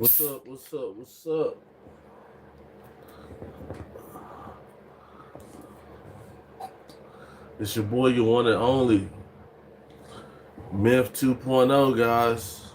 What's up? What's up? What's up? It's your boy, your one and only Myth 2.0, guys.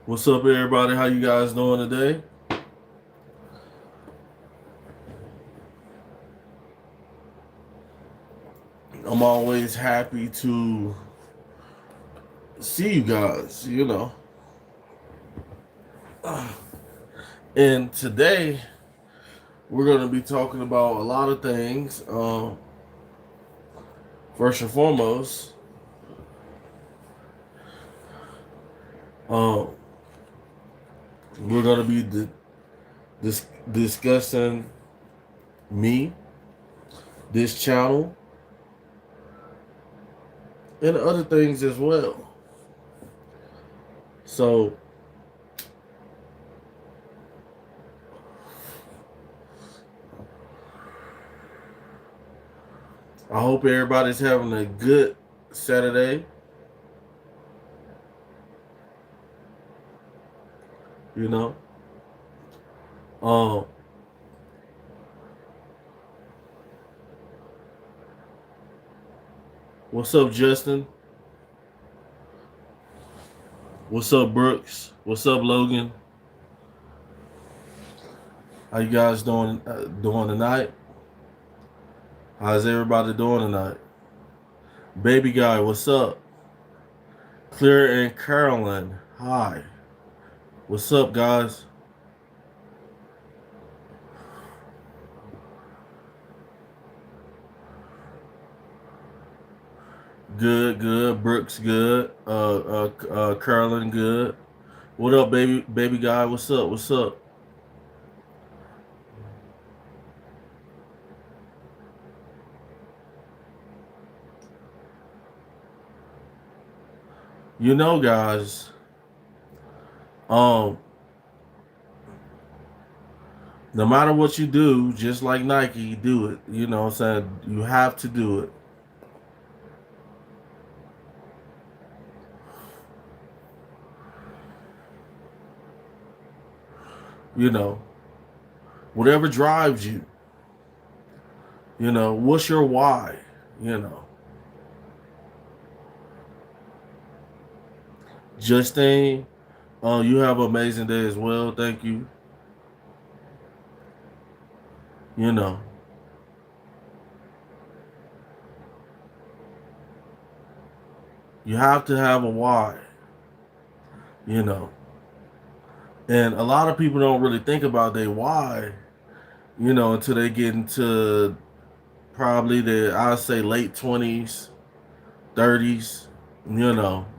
What's up, everybody? How you guys doing today? I'm always happy to see you guys, And today, we're going to be talking about a lot of things. First and foremost, um, we're going to be discussing me, this channel, and other things as well. So, I hope everybody's having a good Saturday. You know, um, what's up, Justin? What's up, Brooks? What's up, Logan? How you guys doing tonight? How's everybody doing tonight? Baby guy, what's up? Claire and Carolyn, hi. What's up, guys? Good, good. Brooks, good. Carolyn, good. What up, baby guy? What's up? What's up? Guys. Um, no matter what you do, just like Nike, do it. You know what I'm saying? You have to do it. You know, whatever drives you. What's your why? You know, Justine, you have an amazing day as well. Thank you. You know, you have to have a why. You know, and a lot of people don't really think about their why. Until they get into probably I'd say late 20s, 30s.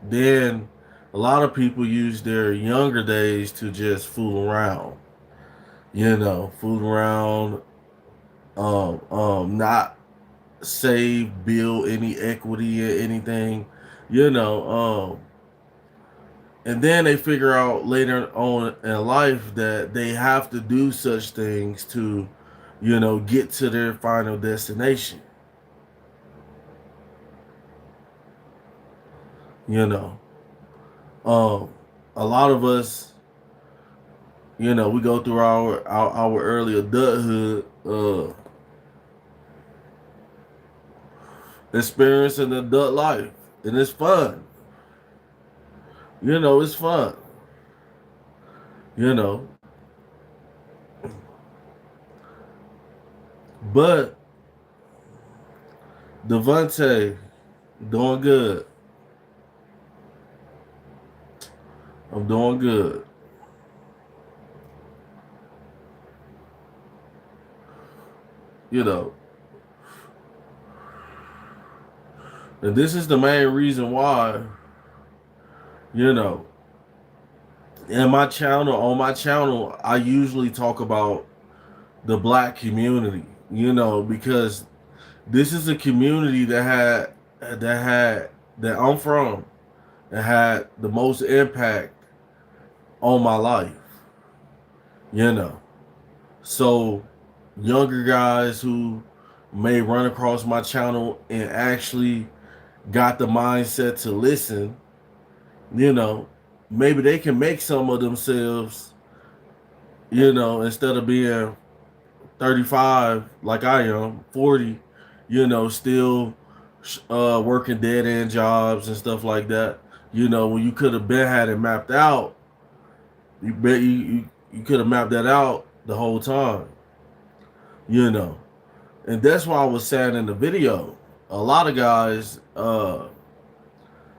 Then a lot of people use their younger days to just fool around. Fool around, not save, build any equity or anything. You know, and then they figure out later on in life that they have to do such things to, get to their final destination. You know, um, a lot of us, we go through our early adulthood, experiencing adult life, and it's fun. It's fun. You know, but Devontae, doing good. I'm doing good. You know, And this is the main reason why, you know, on my channel, I usually talk about the black community, because this is a community that I'm from and had the most impact on my life, you know. So younger guys who may run across my channel and actually got the mindset to listen, you know, maybe they can make some of themselves, instead of being 35 like I am, 40, still working dead end jobs and stuff like that. When you could have been had it mapped out, you could have mapped that out the whole time, you know. And that's why I was saying in the video, a lot of guys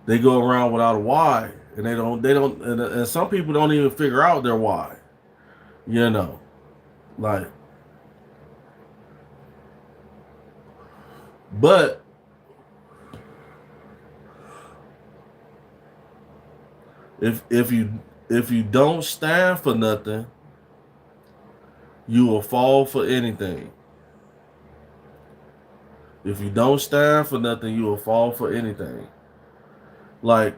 they go around without a why, and and some people don't even figure out their why, you know. Like, but if you don't stand for nothing, you will fall for anything. If you don't stand for nothing, you will fall for anything. Like,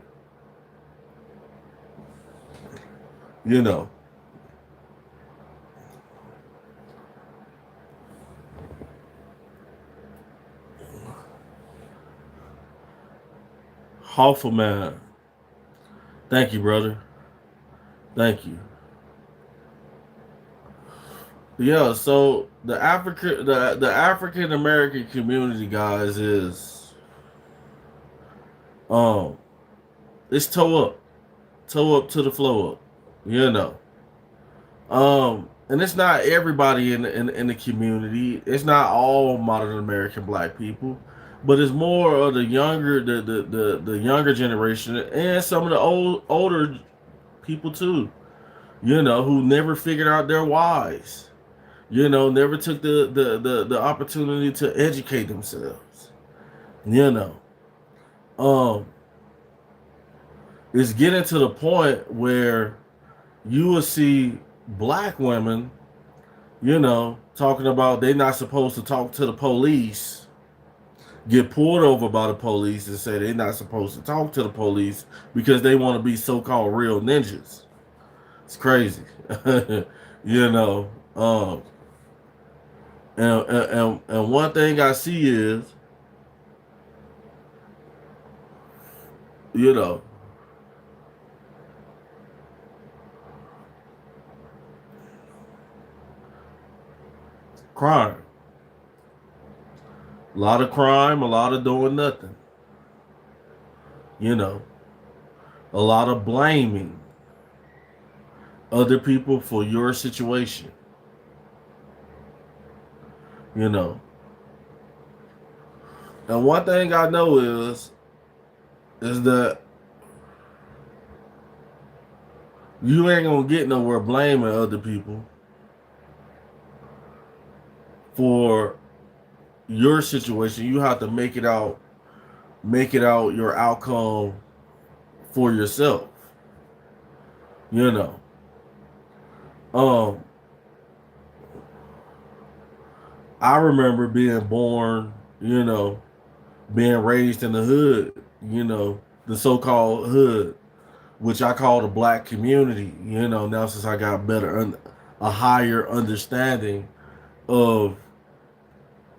you know, Hofferman. Thank you, brother. Thank you. Yeah, so the African American community, guys, is um it's toe up to the flow up, you know. And it's not everybody in the community. It's not all modern American black people, but it's more of the younger generation and some of the older people too, who never figured out their whys, never took the opportunity to educate themselves, you know. Um, it's getting to the point where you will see black women, talking about they're not supposed to talk to the police, get pulled over by the police and say they're not supposed to talk to the police because they want to be so-called real ninjas. It's crazy. you know. And one thing I see is, you know, crime. A lot of crime, a lot of doing nothing. You know, a lot of blaming other people for your situation. You know. And one thing I know is that you ain't gonna get nowhere blaming other people for your situation. You have to make it out your outcome for yourself. You know. Um I remember being born, being raised in the hood, the so-called hood, which I call the black community, now since I got a higher understanding of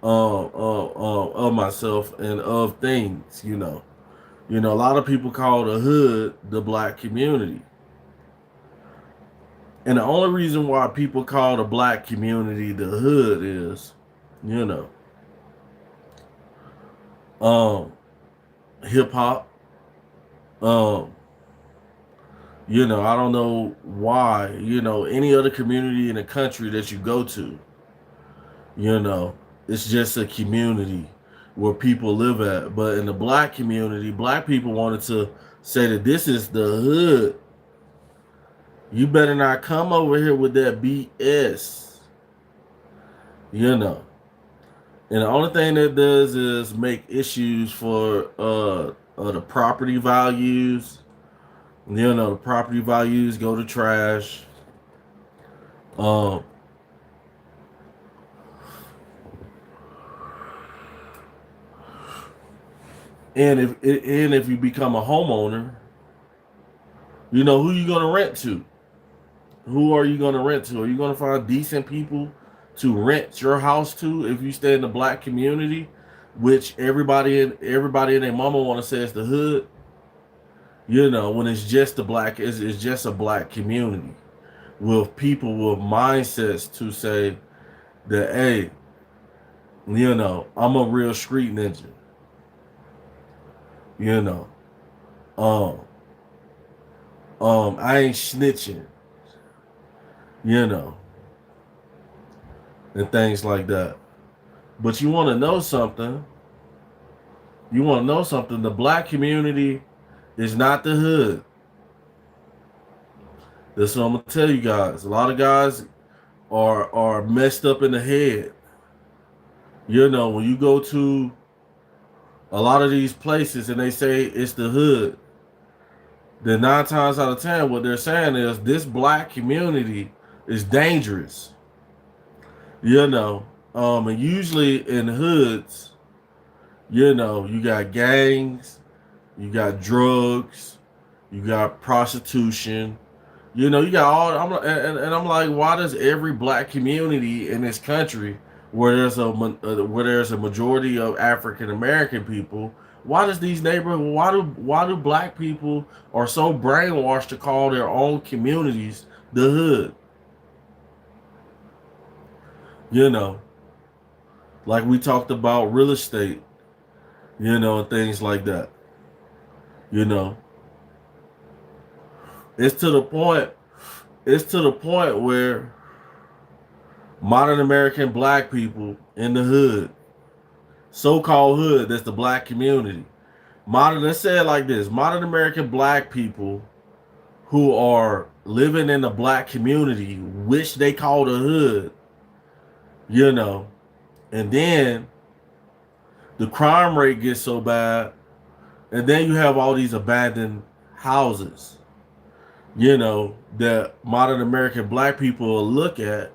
of myself and of things, a lot of people call the hood the black community. And the only reason why people call the black community the hood is, you know, um, hip hop. Um, I don't know why, any other community in the country that you go to, it's just a community where people live at. But in the black community, black people wanted to say that this is the hood. You better not come over here with that BS, you know. And the only thing that does is make issues for the property values. You know, the property values go to trash. Um, and if you become a homeowner, you know who you gonna rent to. Who are you gonna rent to? Are you gonna find decent people to rent your house to if you stay in the black community, which everybody and their mama want to say it's the hood? You know, when it's just it's just a black community with people with mindsets to say that, hey, you know, I'm a real street ninja. You know, um, I ain't snitching. You know, and things like that. But you want to know something? You want to know something? The black community is not the hood. That's what I'm gonna tell you guys. A lot of guys are messed up in the head. You know, when you go to a lot of these places and they say it's the hood, then 9 times out of 10, what they're saying is this black community is dangerous. You know, and usually in hoods, you know, you got gangs, you got drugs, you got prostitution. You know, you got all. And I'm like, why does every black community in this country, where there's a majority of African American people, why does these neighborhoods, why do black people are so brainwashed to call their own communities the hood? You know, like we talked about real estate, you know, and things like that. You know, it's to the point. It's to the point where modern American black people in the hood, so-called hood, that's the black community. Let's say it like this: modern American black people who are living in the black community, which they call the hood, you know, and then the crime rate gets so bad, and then you have all these abandoned houses, you know, that modern American black people will look at.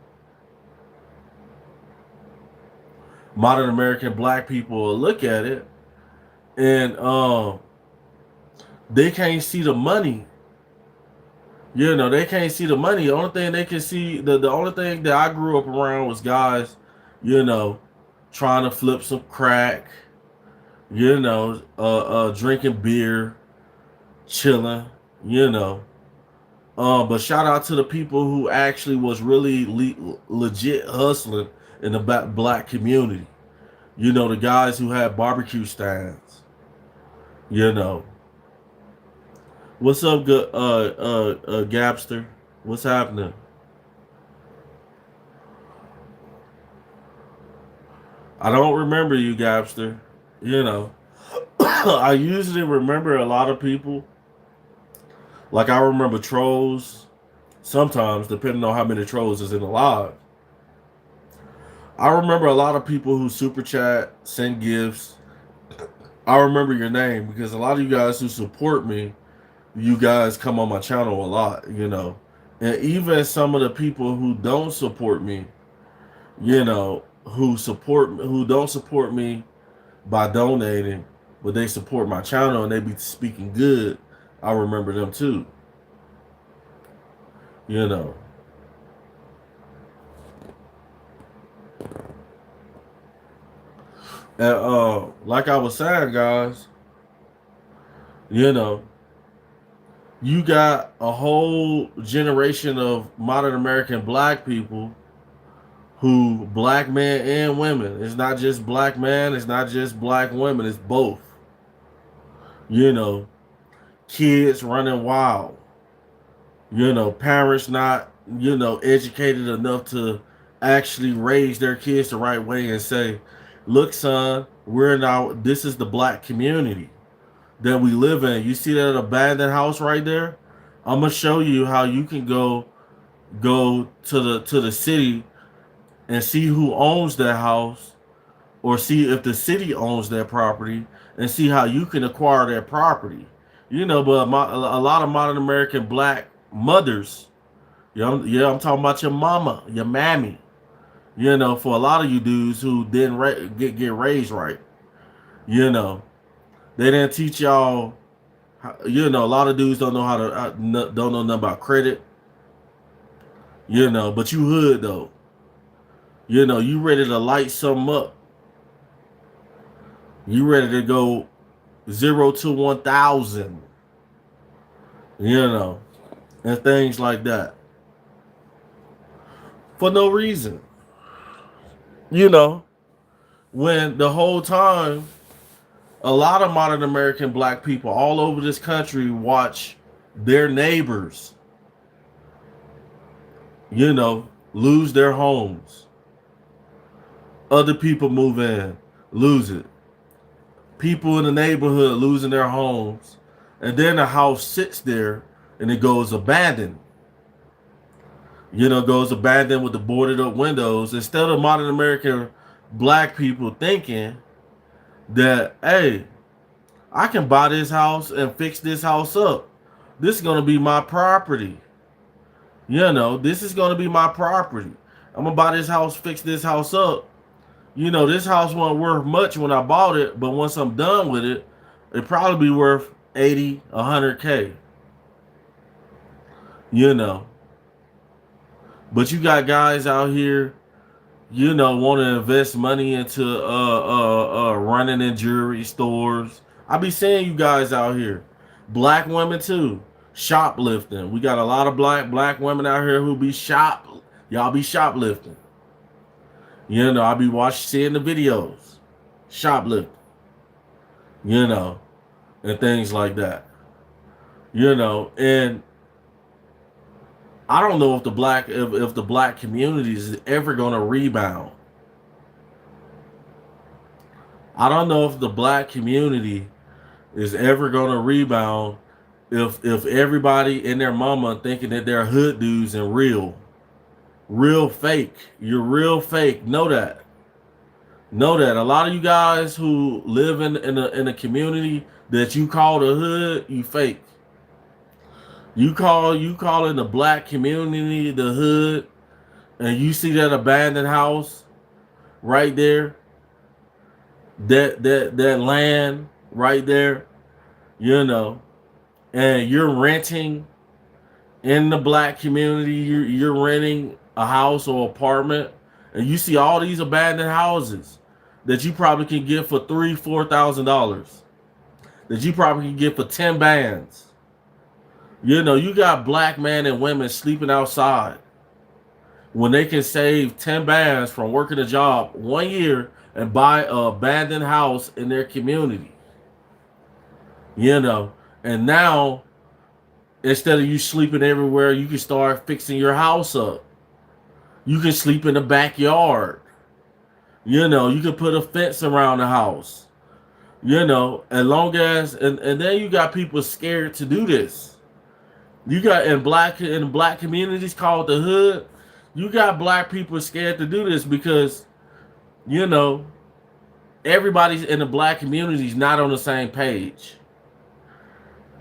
Modern American black people will look at it, and they can't see the money. You know, they can't see the money. The only thing they can see, the only thing that I grew up around was guys, you know, trying to flip some crack, you know, drinking beer, chilling, you know. But shout out to the people who actually was really legit hustling in the black community. You know, the guys who had barbecue stands. You know, what's up, good Gapster? What's happening? I don't remember you, Gapster. You know, I usually remember a lot of people. Like I remember trolls. Sometimes, depending on how many trolls is in the live. I remember a lot of people who super chat, send gifts. I remember your name because a lot of you guys who support me, you guys come on my channel a lot, you know. And even some of the people who don't support me, you know, who don't support me by donating, but they support my channel and they be speaking good, I remember them too. You know. And like I was saying, guys, you know, you got a whole generation of modern American black people who, black men and women, it's not just black men, it's not just black women, it's both. You know, kids running wild. You know, parents not, you know, educated enough to actually raise their kids the right way and say, look, son, we're now, this is the black community that we live in. You see that abandoned house right there? I'm gonna show you how you can go to the city and see who owns that house, or see if the city owns that property and see how you can acquire that property. But a lot of modern American black mothers, yeah, I'm talking about your mama, your mammy. For a lot of you dudes who didn't get raised right, you know, they didn't teach y'all. A lot of dudes don't know how to don't know nothing about credit. But you hood though. You ready to light something up. You ready to go 0 to 1,000. And things like that for no reason. You know, when the whole time, a lot of modern American black people all over this country watch their neighbors, lose their homes. Other people move in, lose it. People in the neighborhood losing their homes. And then the house sits there and it goes abandoned. Goes abandoned with the boarded up windows. Instead of modern American black people thinking that, hey, I can buy this house and fix this house up. This is going to be my property. This is going to be my property. I'm going to buy this house, fix this house up. This house wasn't worth much when I bought it, but once I'm done with it, it'd probably be worth 80, 100K. But you got guys out here, want to invest money into running in jewelry stores. I be seeing you guys out here. Black women too. Shoplifting. We got a lot of black women out here who be y'all be shoplifting. I be seeing the videos. Shoplifting. And things like that. And I don't know if the black community is ever going to rebound. I don't know if the black community is ever going to rebound if everybody and their mama thinking that they're hood dudes and real fake. You're real fake. Know that. A lot of you guys who live in a community that you call the hood, you fake. You call in the black community the hood, and you see that abandoned house right there, that land right there, and you're renting in the black community. You're renting a house or apartment, and you see all these abandoned houses that you probably can get for $3,000-$4,000, that you probably can get for 10 bands. You got black men and women sleeping outside when they can save 10 bands from working a job 1 year and buy an abandoned house in their community. And now, instead of you sleeping everywhere, you can start fixing your house up. You can sleep in the backyard. You can put a fence around the house. As long as, and then you got people scared to do this. You got in the black communities called the hood, you got black people scared to do this because, everybody's in the black communities not on the same page.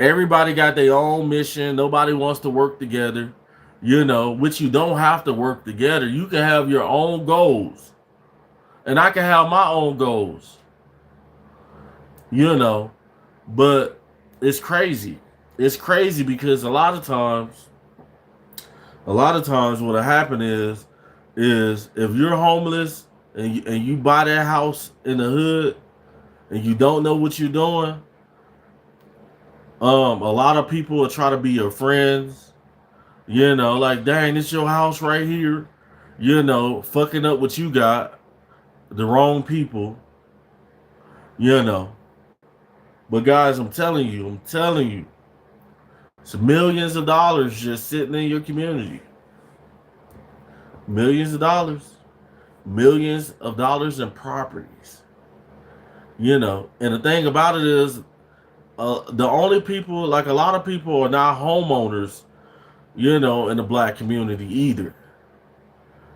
Everybody got their own mission. Nobody wants to work together, which you don't have to work together. You can have your own goals. And I can have my own goals. But it's crazy. It's crazy because a lot of times what'll happen is if you're homeless and you buy that house in the hood and you don't know what you're doing, a lot of people will try to be your friends. Like, dang, it's your house right here. Fucking up what you got, the wrong people. But guys, I'm telling you. It's millions of dollars just sitting in your community. Millions of dollars in properties. And the thing about it is, the only people, like a lot of people are not homeowners, in the black community either.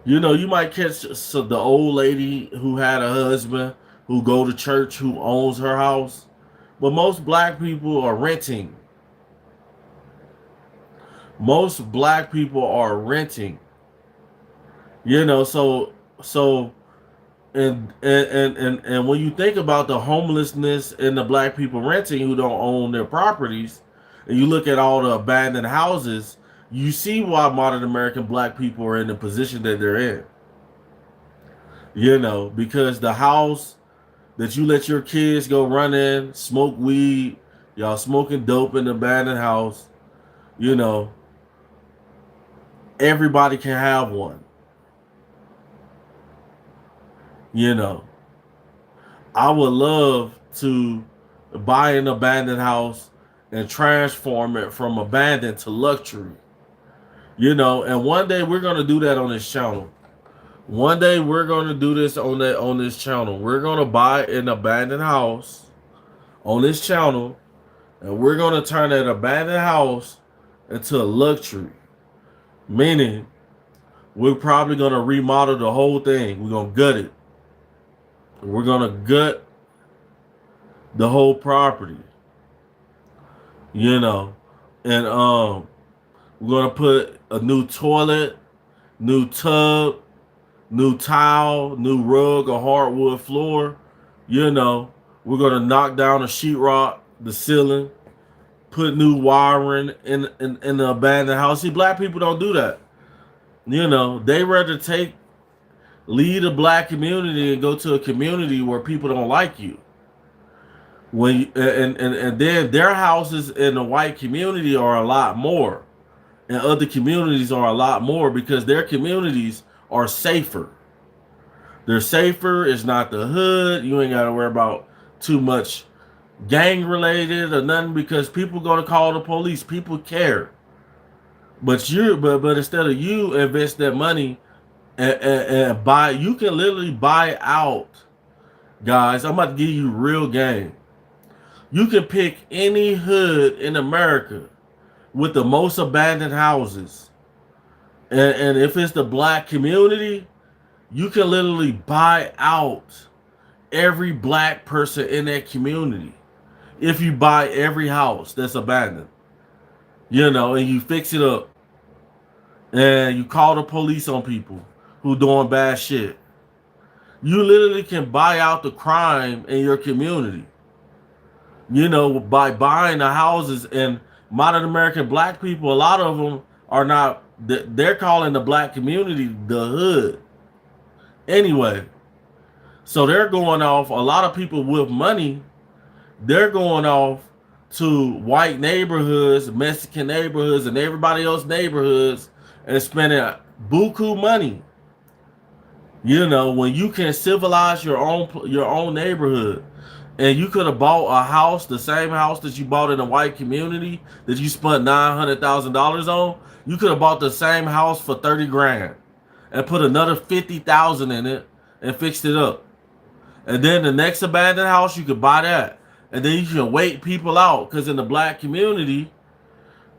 You might catch the old lady who had a husband who go to church who owns her house, but most black people are renting. Most black people are renting. So and when you think about the homelessness and the black people renting who don't own their properties, and you look at all the abandoned houses, you see why modern American black people are in the position that they're in. Because the house that you let your kids go run in, smoke weed, y'all smoking dope in the abandoned house, you know, everybody can have one. You know, I would love to buy an abandoned house and transform it from abandoned to luxury. And one day we're gonna do that on this channel. One day we're gonna do this on this channel. We're gonna buy an abandoned house on this channel, and we're gonna turn that abandoned house into a luxury. Meaning, we're probably gonna remodel the whole thing. We're gonna gut it. We're gonna gut the whole property. And we're gonna put a new toilet, new tub, new tile, new rug, a hardwood floor. We're gonna knock down the sheetrock, the ceiling, put new wiring in the abandoned house. See, black people don't do that. They rather leave the black community and go to a community where people don't like you. And then their houses in the white community are a lot more, and other communities are a lot more because their communities are safer. They're safer. It's not the hood. You ain't got to worry about too much gang related or nothing because people gonna call the police. People care. But instead of you invest that money and buy, you can literally buy out, guys. I'm about to give you real game. You can pick any hood in America with the most abandoned houses. And if it's the black community, you can literally buy out every black person in that community. If you buy every house that's abandoned, and you fix it up and you call the police on people who doing bad shit, you literally can buy out the crime in your community. By buying the houses. And modern American black people, a lot of them are not, they're calling the black community the hood. Anyway, so they're going off, a lot of people with money, they're going off to white neighborhoods, Mexican neighborhoods, and everybody else neighborhoods and spending buku money. When you can civilize your own neighborhood. And you could have bought a house, the same house that you bought in a white community that you spent $900,000 on. You could have bought the same house for $30,000 and put another $50,000 in it and fixed it up. And then the next abandoned house, you could buy that. And then you can wait people out because in the black community,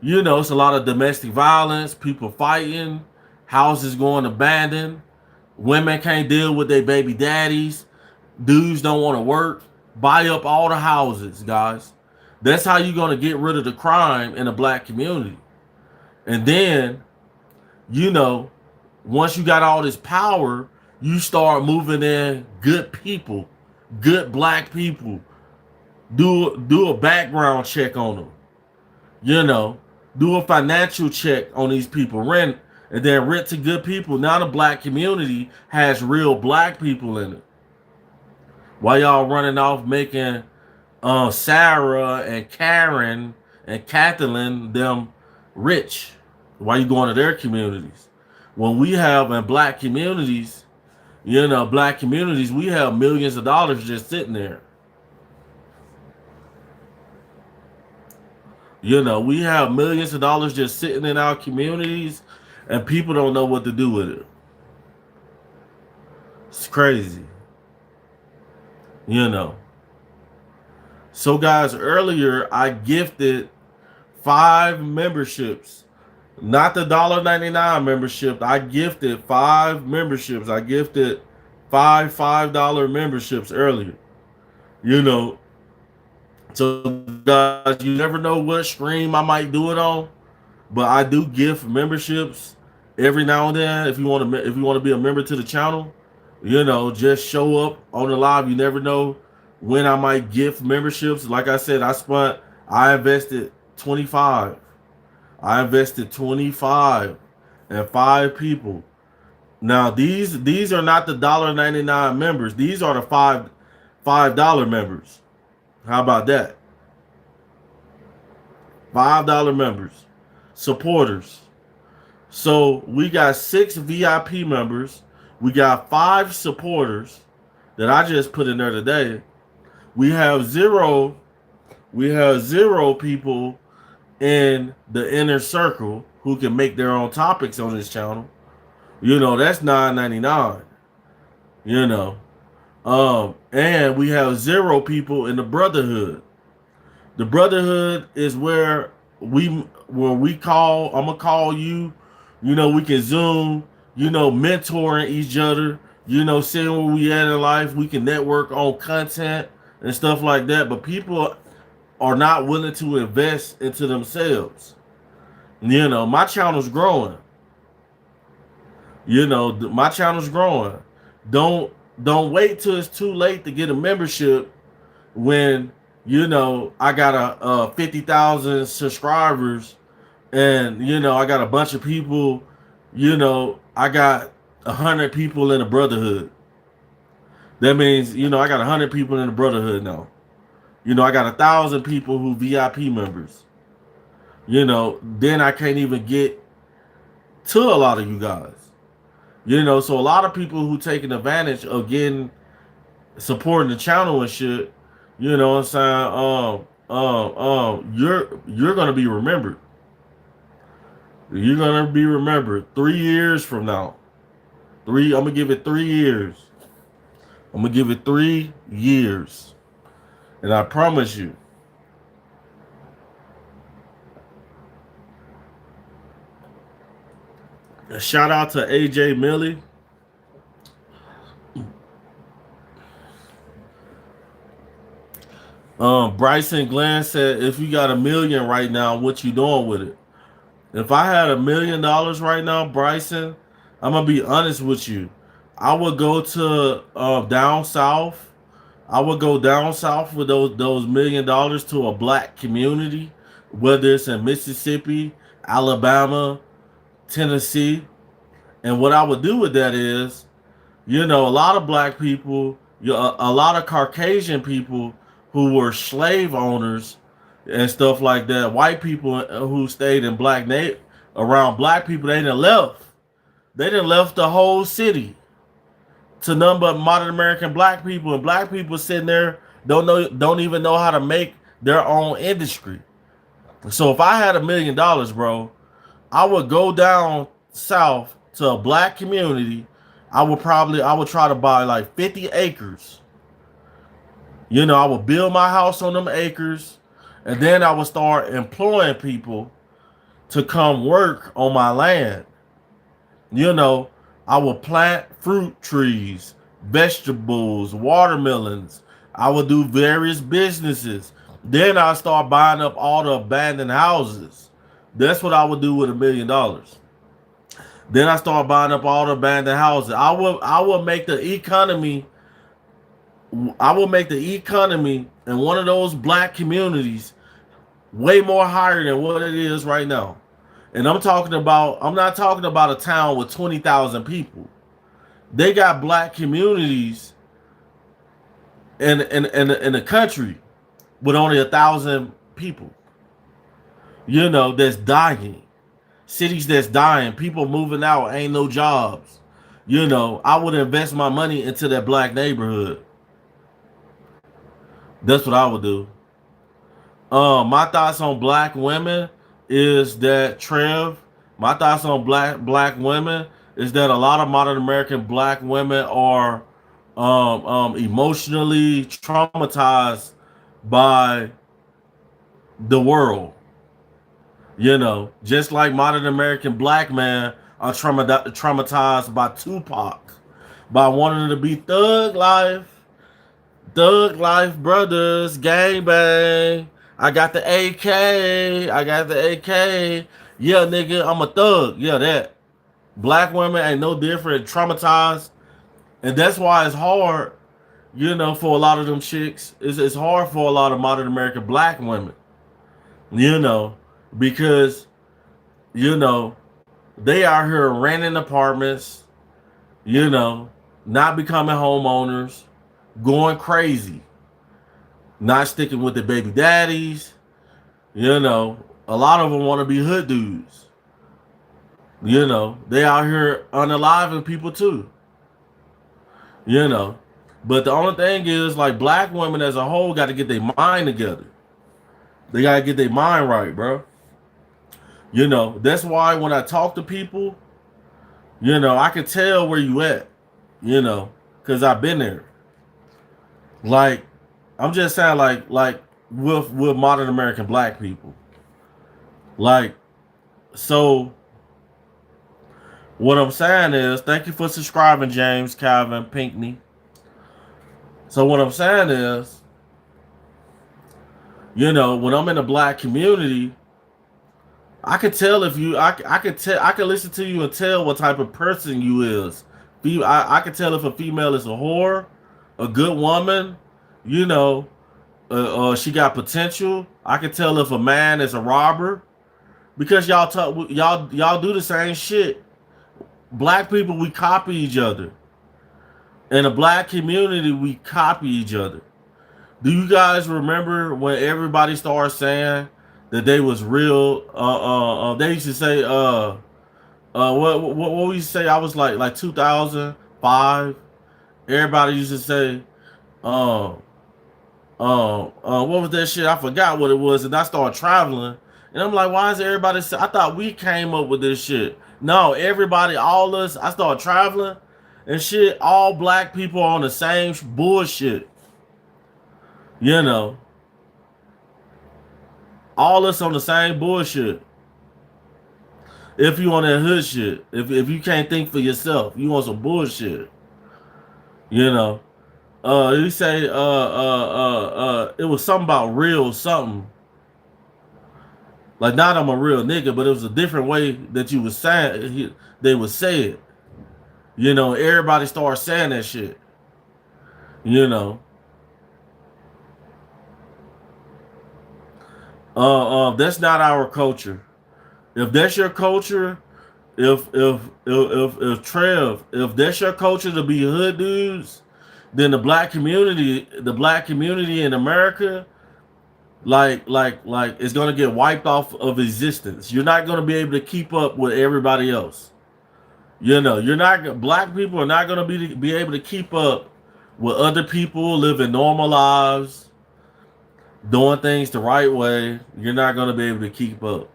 it's a lot of domestic violence, people fighting, houses going abandoned, women can't deal with their baby daddies, dudes don't want to work. Buy up all the houses, guys. That's how you're going to get rid of the crime in the black community. And then, once you got all this power, you start moving in good people, good black people. Do a background check on them. Do a financial check on these people. Rent, and then rent to good people. Now the black community has real black people in it. Why y'all running off making Sarah and Karen and Kathleen them rich? Why you going to their communities? When we have in black communities, we have millions of dollars just sitting there. We have millions of dollars just sitting in our communities and people don't know what to do with it. It's crazy. So guys, earlier I gifted 5 memberships Not the $1.99 membership. I gifted 5 memberships. I gifted $5 memberships earlier. You know, so guys, you never know what stream I might do it on, but I do gift memberships every now and then. If you want to be a member to the channel, just show up on the live. You never know when I might gift memberships. Like I said, I invested 25. I invested 25 and 5 people. Now these are not the $1.99 members. These are the $5 members. How about that? $5 members, supporters. So we got 6 VIP members. We got 5 supporters that I just put in there today. We have zero. We have 0 people in the inner circle who can make their own topics on this channel. That's $9.99. And we have 0 people in the brotherhood. The brotherhood is where we call. I'm gonna call you. We can Zoom. Mentoring each other. Seeing where we at in life. We can network on content and stuff like that. But people are not willing to invest into themselves. My channel's growing. My channel's growing. Don't wait till it's too late to get a membership when I got a 50,000 subscribers, and I got a bunch of people. I got 100 people in the brotherhood. That means I got 100 people in the brotherhood now. I got 1,000 people who VIP members. Then I can't even get to a lot of you guys. So a lot of people who taking advantage of supporting the channel and shit. You know what I'm saying? You're gonna be remembered. You're gonna be remembered 3 years from now. I'm gonna give it 3 years. I'm gonna give it 3 years, and I promise you. A shout out to AJ Millie. Bryson Glenn said, if you got $1 million right now, what you doing with it? If I had $1 million right now, Bryson, I'm gonna be honest with you. I would go to down south. I would go down south with those $1 million to a black community, whether it's in Mississippi, Alabama, Tennessee. And what I would do with that is, a lot of black people, a lot of Caucasian people who were slave owners and stuff like that, white people who stayed in around black people, they didn't left. They didn't left the whole city to none but modern American black people, and black people sitting there don't even know how to make their own industry. So if I had $1 million, bro, I would go down south to a black community. I would try to buy like 50 acres. I would build my house on them acres, and then I would start employing people to come work on my land. I would plant fruit trees, vegetables, watermelons. I would do various businesses. Then I start buying up all the abandoned houses. That's what I would do with $1 million. Then I start buying up all the abandoned houses. I will make the economy. I will make the economy in one of those black communities way more higher than what it is right now. And I'm not talking about a town with 20,000 people. They got black communities in the country with only 1,000 people. That's dying. Cities that's dying, people moving out, ain't no jobs. I would invest my money into that black neighborhood. That's what I would do. My thoughts on black women is that my thoughts on black women is that a lot of modern American black women are emotionally traumatized by the world. You know, just like modern American black man are traumatized by Tupac, by wanting to be thug life brothers, gang bang. I got the AK, I got the AK. Yeah, nigga, I'm a thug. Yeah, that. Black women ain't no different, traumatized, and that's why it's hard, you know, for a lot of them chicks. It's hard for a lot of modern American black women, you know, because you know they out here renting apartments, you know, not becoming homeowners, going crazy, not sticking with the baby daddies. You know, a lot of them want to be hood dudes. You know, they out here unaliving people too. You know, but the only thing is, like, black women as a whole got to get their mind together. They got to get their mind right, bro. You know, that's why when I talk to people, you know, I can tell where you at, you know, because I've been there. Like, I'm just saying, like with modern American black people. Like, so what I'm saying is, thank you for subscribing, James Calvin Pinkney. So what I'm saying is, you know, when I'm in the black community, I can tell if you, I can tell, I can listen to you and tell what type of person you is. I can tell if a female is a whore, a good woman, you know, she got potential. I can tell if a man is a robber, because y'all do the same shit. Black people, we copy each other. In the black community, we copy each other. Do you guys remember when everybody started saying that they was real? They used to say, what we used to say? I was like 2005. Everybody used to say, what was that shit? I forgot what it was, and I started traveling, and I'm like, why is everybody? I thought we came up with this shit. No, everybody, all us. I started traveling, and shit. All black people on the same bullshit. You know, all us on the same bullshit. If you on that hood shit, if you can't think for yourself, you want some bullshit. You know, you say it was something about real something. Like, not I'm a real nigga, but it was a different way that you was saying. They would say it. You know, everybody started saying that shit. You know. That's not our culture. If that's your culture, if Trev, if that's your culture to be hood dudes, then the black community in America, like it's gonna get wiped off of existence. You're not gonna be able to keep up with everybody else. You know, black people are not gonna be able to keep up with other people living normal lives, doing things the right way. You're not gonna be able to keep up.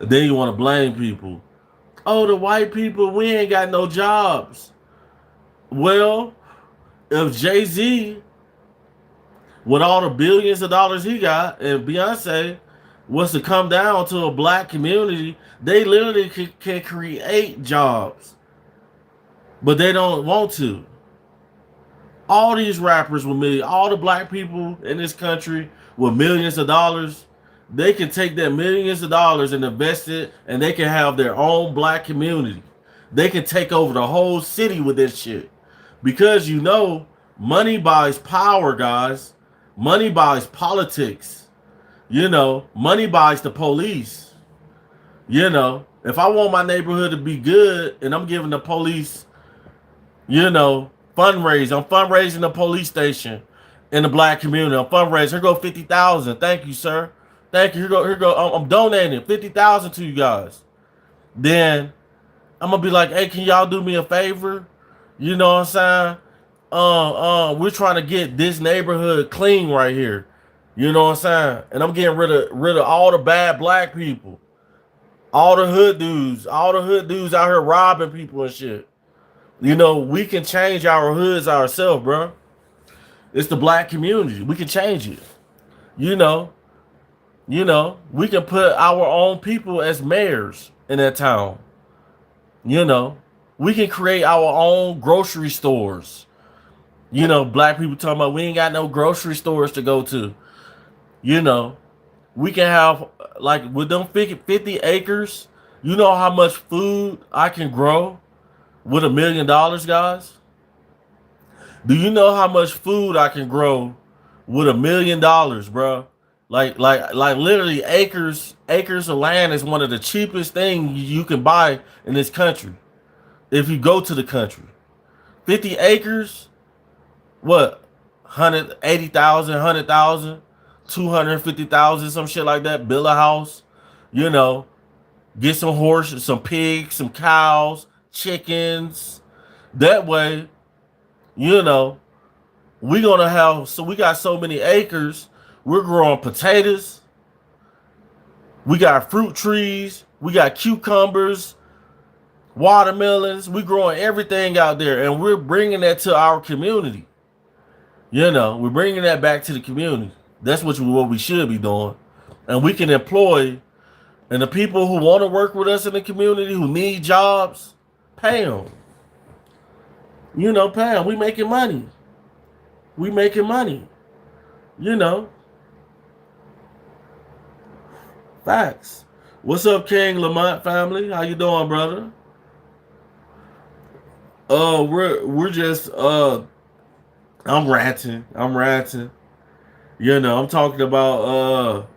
Then you want to blame people. Oh, the white people, we ain't got no jobs. Well, if Jay-Z, with all the billions of dollars he got, and Beyonce was to come down to a black community, they literally can create jobs. But they don't want to. All these rappers with millions, all the black people in this country with millions of dollars, they can take their millions of dollars and invest it, and they can have their own black community. They can take over the whole city with this shit. Because, you know, money buys power, guys. Money buys politics. You know, money buys the police. You know, if I want my neighborhood to be good and I'm giving the police, you know, fundraise. I'm fundraising the police station in the black community. I'm fundraising. Here go 50,000. Thank you, sir. Thank you. Here go. I'm donating 50,000 to you guys. Then I'm gonna be like, hey, can y'all do me a favor? You know what I'm saying? We're trying to get this neighborhood clean right here. You know what I'm saying? And I'm getting rid of all the bad black people, all the hood dudes out here robbing people and shit. You know, we can change our hoods ourselves, bro. It's the black community. We can change it. You know, we can put our own people as mayors in that town. You know, we can create our own grocery stores. Black people talking about we ain't got no grocery stores to go to. You know, we can have like with them 50 acres. You know how much food I can grow with $1 million, guys? Do you know how much food I can grow with $1 million, bro? Like literally acres of land is one of the cheapest things you can buy in this country. If you go to the country, 50 acres, what, 180,000, 100,000, 250,000, some shit like that. Build a house, you know, get some horses, some pigs, some cows, chickens. That way, you know, we gonna have, so we got so many acres. We're growing potatoes. We got fruit trees. We got cucumbers, watermelons. We growing everything out there, and we're bringing that to our community. We're bringing that back to the community. That's what we should be doing, and we can employ, and the people who want to work with us in the community who need jobs, pay them. Pay them. We making money. We making money. You know. Facts. What's up, King Lamont family? How you doing, brother? We're just I'm ranting. I'm talking about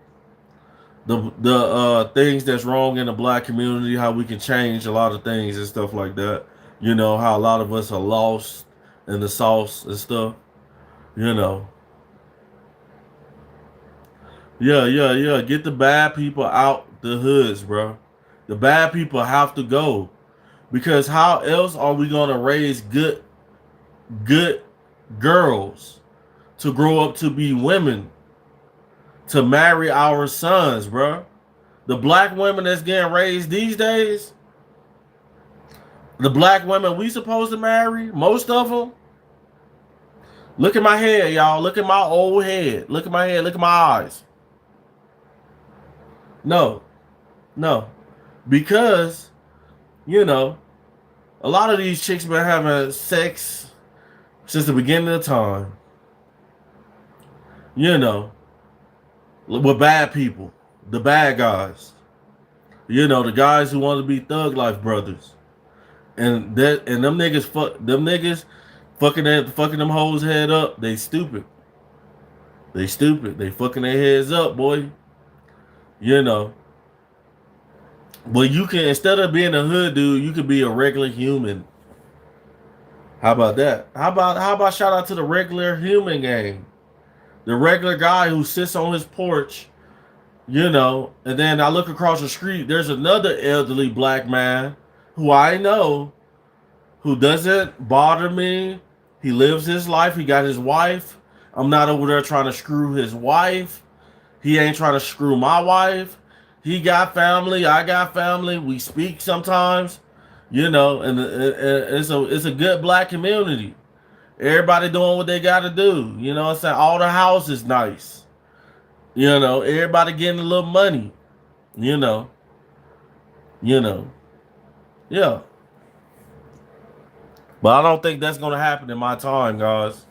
the things that's wrong in the black community, how we can change a lot of things and stuff like that. How a lot of us are lost in the sauce and stuff. You know. Yeah. Get the bad people out the hoods, bro. The bad people have to go. Because how else are we gonna raise good girls to grow up to be women, to marry our sons, bro? The black women that's getting raised these days, the black women we supposed to marry, most of them. Look at my head, y'all. Look at my old head. Look at my head. Look at my eyes. No. Because, a lot of these chicks been having sex since the beginning of time. With bad people. The bad guys. The guys who want to be thug life brothers. And them niggas fucking them hoes head up. They stupid. They fucking their heads up, boy. But you can, instead of being a hood dude, you could be a regular human. How about that? How about shout out to the regular human gang? The regular guy who sits on his porch, and then I look across the street, there's another elderly black man who I know who doesn't bother me. He lives his life. He got his wife. I'm not over there trying to screw his wife. He ain't trying to screw my wife. He got family. I got family. We speak sometimes, and it's a good black community. Everybody doing what they got to do. You know what I'm saying? All the houses nice. Everybody getting a little money. Yeah. But I don't think that's going to happen in my time, guys.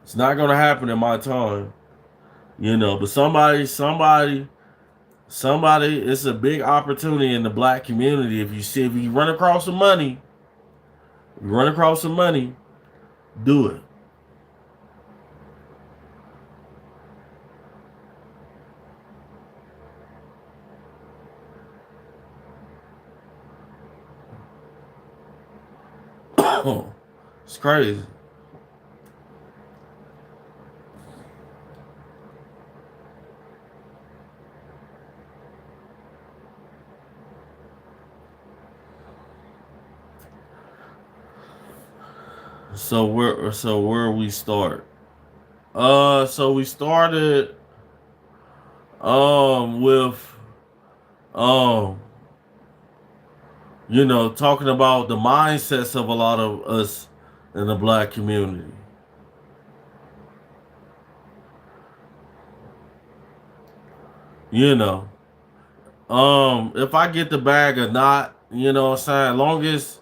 It's not going to happen in my time. But somebody, it's a big opportunity in the black community. If you run across some money, do it. It's crazy. So where we start? So we started with talking about the mindsets of a lot of us in the black community. You know, if I get the bag or not, you know what I'm saying? Long as,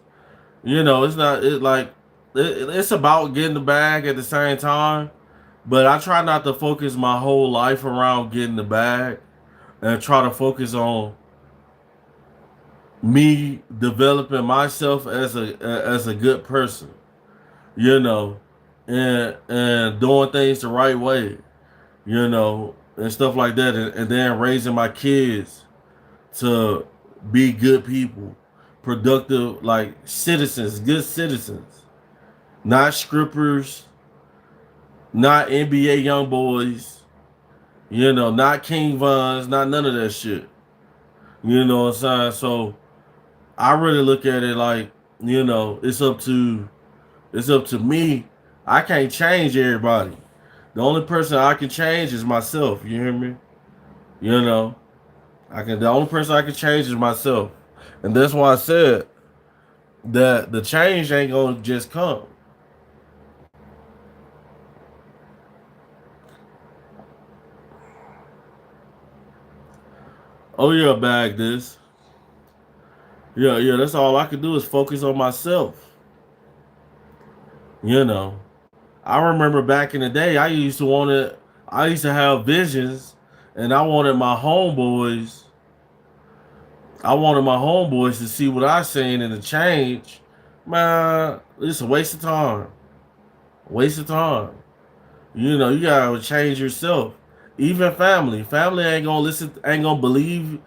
you know, it's not, it like, it's about getting the bag at the same time. But I try not to focus my whole life around getting the bag and try to focus on me developing myself as a good person, you know, and doing things the right way, you know, and stuff like that, and then raising my kids to be good people, productive, like citizens, good citizens, not strippers, not NBA young boys, you know, not King Vons, not none of that shit. You know what I'm saying? So I really look at it like, you know, it's up to me. I can't change everybody. The only person I can change is myself. You hear me? You know, I can. The only person I can change is myself, and that's why I said that the change ain't gonna just come. Oh yeah, bag this. Yeah, yeah. That's all I can do is focus on myself. You know, I remember back in the day, I used to have visions, and I wanted my homeboys to see what I seen and to change. Man, it's a waste of time. Waste of time. You know, you gotta change yourself. Even family. Family ain't gonna listen, ain't gonna believe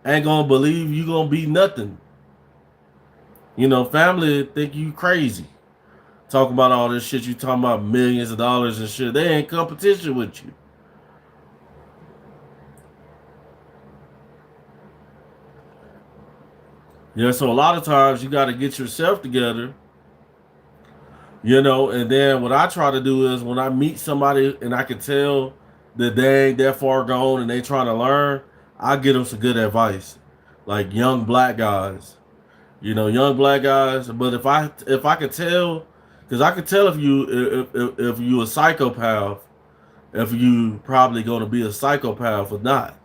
you gonna be nothing. You know, family think you crazy. Talking about all this shit, you talking about millions of dollars and shit. They ain't competition with you. Yeah, so a lot of times you gotta get yourself together, you know, and then what I try to do is when I meet somebody and I can tell that they ain't that far gone and they trying to learn, I give them some good advice. Like young black guys. You know, young black guys. But if I could tell, because I could tell if you a psychopath, if you probably gonna be a psychopath or not.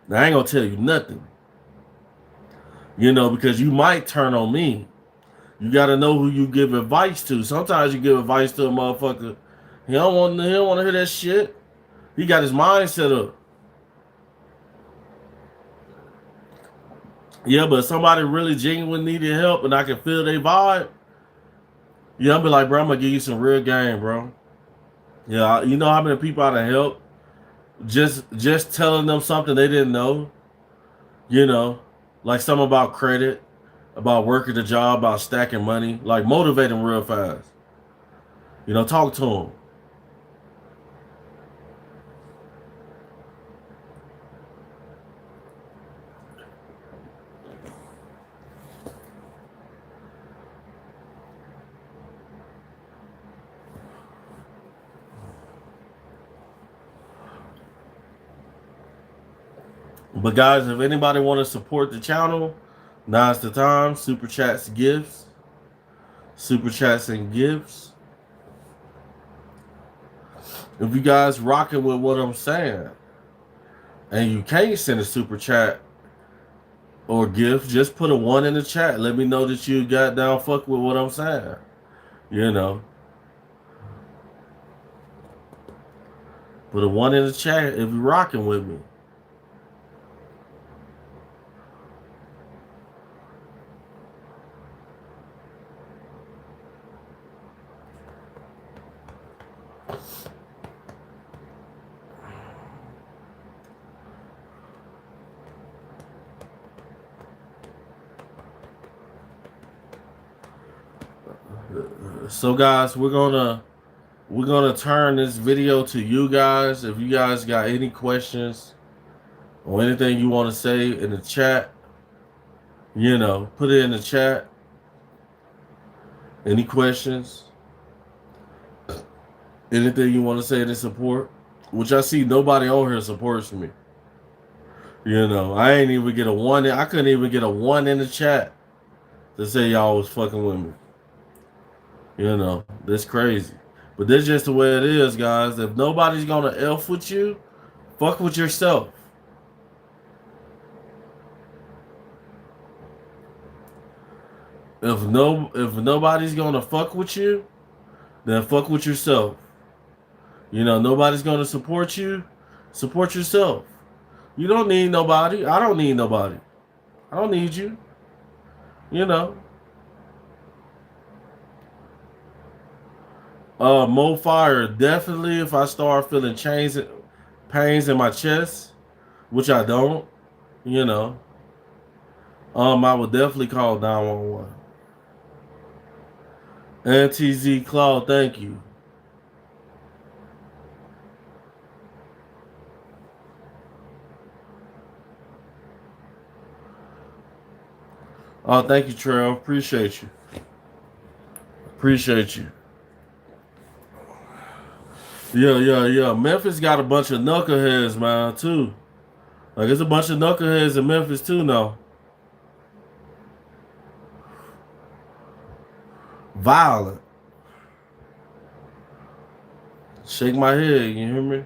Now, I ain't gonna tell you nothing, you know, because you might turn on me. You got to know who you give advice to. Sometimes you give advice to a motherfucker. He don't want to hear that shit. He got his mind set up. Yeah, but somebody really genuine needed help and I can feel their vibe. Yeah, I'll be like, bro, I'm gonna give you some real game, bro. Yeah, you know how many people I done help just telling them something they didn't know. You know, like something about credit, about working the job, about stacking money, like motivate them real fast. You know, talk to them. But guys, if anybody want to support the channel, now's the time. Super chats and gifts. If you guys rocking with what I'm saying, and you can't send a super chat or gift, just put a one in the chat. Let me know that you got down fuck with what I'm saying. You know, put a one in the chat if you're rocking with me. So guys, we're gonna turn this video to you guys. If you guys got any questions or anything you want to say in the chat, you know, put it in the chat. Any questions? Anything you want to say to support? Which I see nobody on here supports me. You know, I ain't even get a one. I couldn't even get a one in the chat to say y'all was fucking with me. You know, that's crazy. But that's just the way it is, guys. If nobody's gonna F with you, fuck with yourself. If nobody's gonna fuck with you, then fuck with yourself. Nobody's gonna support you. Support yourself. You don't need nobody. I don't need nobody. I don't need you. You know. Mo Fire, definitely if I start feeling pains in my chest, which I don't, you know, I would definitely call 911. NTZ Claude, thank you. Oh, thank you, Trail. Appreciate you. Appreciate you. Yeah. Memphis got a bunch of knuckleheads, man, too. Like, there's a bunch of knuckleheads in Memphis, too, now. Violent. Shake my head, you hear me?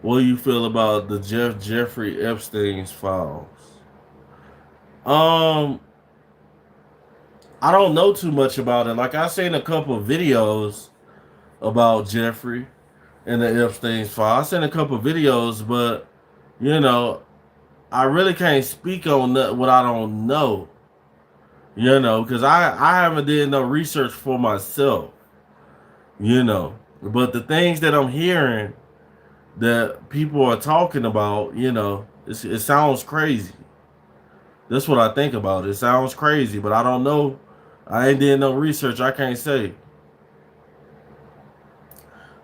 What do you feel about the Jeffrey Epstein's files? Um, I don't know too much about it. Like I seen a couple of videos about Jeffrey and the Epstein's file. I seen a couple of videos, but you know, I really can't speak on what I don't know. Because I haven't did no research for myself. But the things that I'm hearing that people are talking about, it sounds crazy. That's what I think about. It sounds crazy, but I don't know. I ain't did no research. I can't say.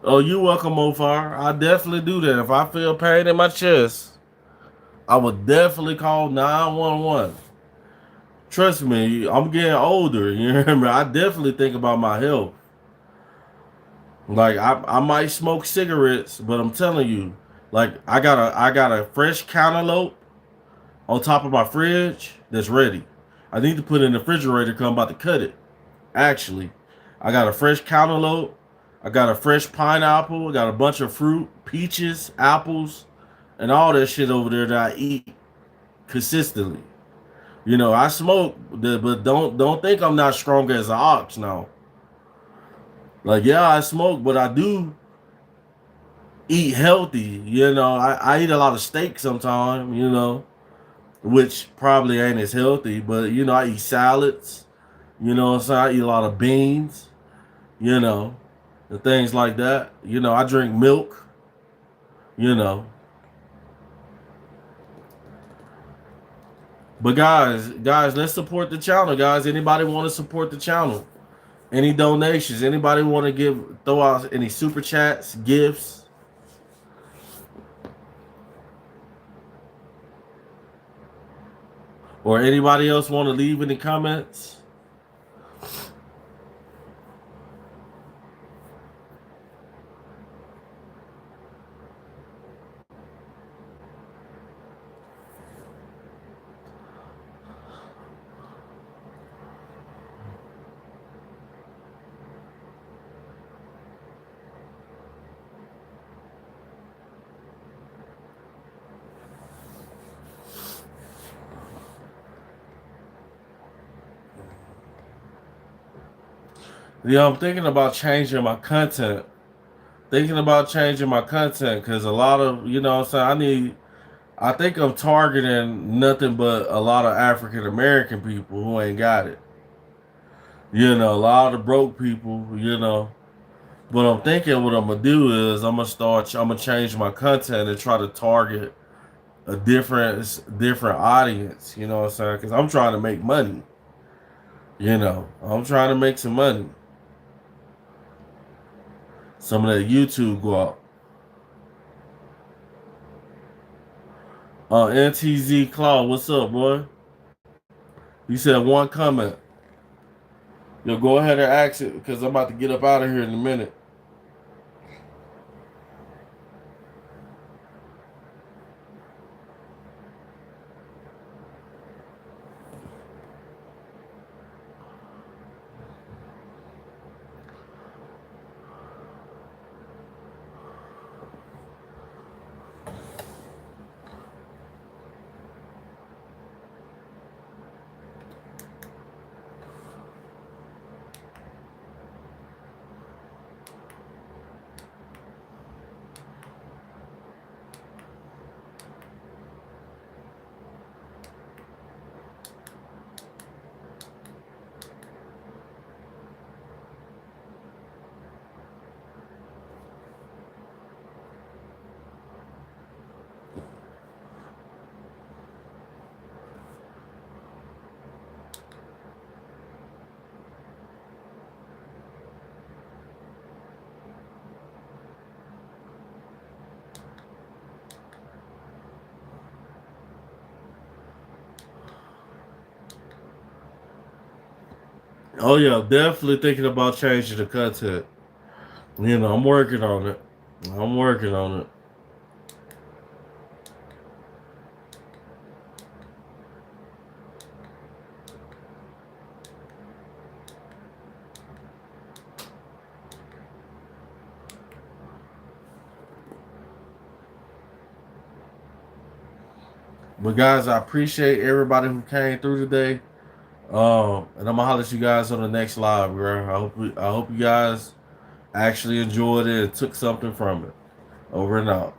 Oh, you welcome, Mofar. I definitely do that. If I feel pain in my chest, I would definitely call 911. Trust me, I'm getting older. You hear me? I definitely think about my health. Like I might smoke cigarettes, but I'm telling you, like I got a fresh cantaloupe on top of my fridge that's ready. I need to put it in the refrigerator because I'm about to cut it. Actually, I got a fresh cantaloupe. I got a fresh pineapple. I got a bunch of fruit, peaches, apples, and all that shit over there that I eat consistently. I smoke, but don't think I'm not strong as an ox now. Like, yeah, I smoke, but I do eat healthy. I eat a lot of steak sometimes, which probably ain't as healthy, but I eat salads. So I eat a lot of beans, you know, and things like that. I drink milk, you know. But guys, let's support the channel, guys. Anybody want to support the channel? Any donations? Anybody want to throw out any super chats, gifts? Or anybody else want to leave any comments? Yeah, I'm thinking about changing my content. Because a lot of, what I'm saying, I think I'm targeting nothing but a lot of African American people who ain't got it. A lot of broke people. But I'm thinking what I'm gonna do is I'm gonna change my content and try to target a different audience. You know what I'm saying? Because I'm trying to make money. I'm trying to make some money. Some of that YouTube go up. NTZ Claw, what's up, boy? You said one comment. Yo, go ahead and ask it because I'm about to get up out of here in a minute. Oh yeah, definitely thinking about changing the content. I'm working on it. I'm working on it. But guys, I appreciate everybody who came through today. And I'm gonna holler at you guys on the next live, bro. I hope you guys actually enjoyed it and took something from it. Over and out.